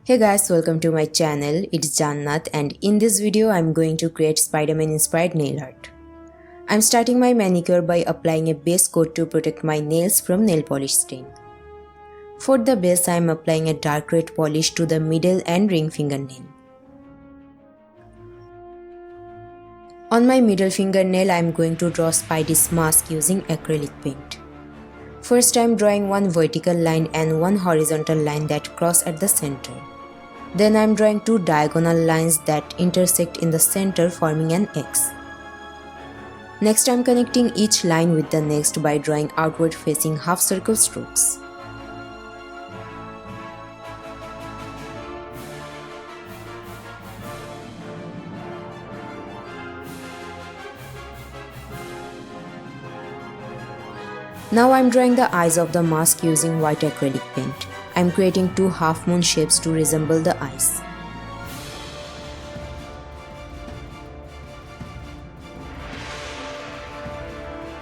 Hey guys, welcome to my channel. It's Jannat and in this video I'm going to create Spider-Man inspired nail art. I'm starting my manicure by applying a base coat to protect my nails from nail polish stain. For the base I'm applying a dark red polish to the middle and ring fingernail. On my middle fingernail I'm going to draw Spidey's mask using acrylic paint. First I'm drawing one vertical line and one horizontal line that cross at the center. Then I'm drawing two diagonal lines that intersect in the center forming an X. Next I'm connecting each line with the next by drawing outward facing half circle strokes. Now I'm drawing the eyes of the mask using white acrylic paint. I'm creating two half moon shapes to resemble the eyes.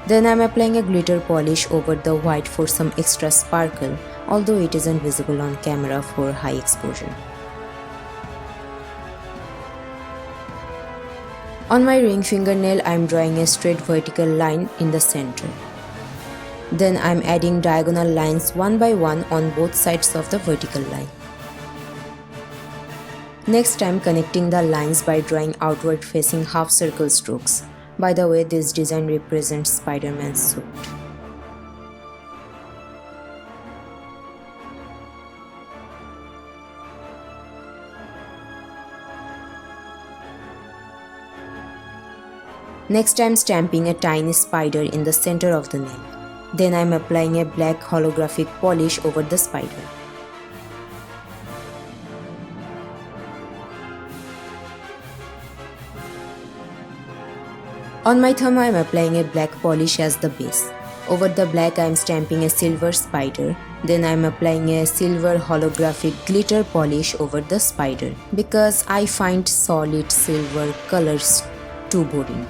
Then I'm applying a glitter polish over the white for some extra sparkle, although it isn't visible on camera for high exposure. On my ring fingernail, I'm drawing a straight vertical line in the center. Then I'm adding diagonal lines one by one on both sides of the vertical line. Next I'm connecting the lines by drawing outward facing half circle strokes. By the way, this design represents Spider-Man's suit. Next I'm stamping a tiny spider in the center of the nail. Then I'm applying a black holographic polish over the spider. On my thumb I'm applying a black polish as the base. Over the black I'm stamping a silver spider. Then I'm applying a silver holographic glitter polish over the spider because I find solid silver colors too boring.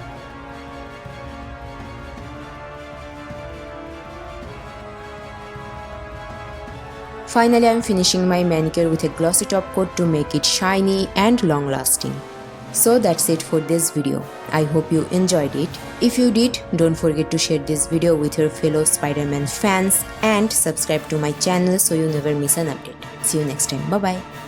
Finally, I'm finishing my manicure with a glossy top coat to make it shiny and long lasting. So that's it for this video. I hope you enjoyed it. If you did, don't forget to share this video with your fellow Spider-Man fans and subscribe to my channel so you never miss an update. See you next time. Bye bye.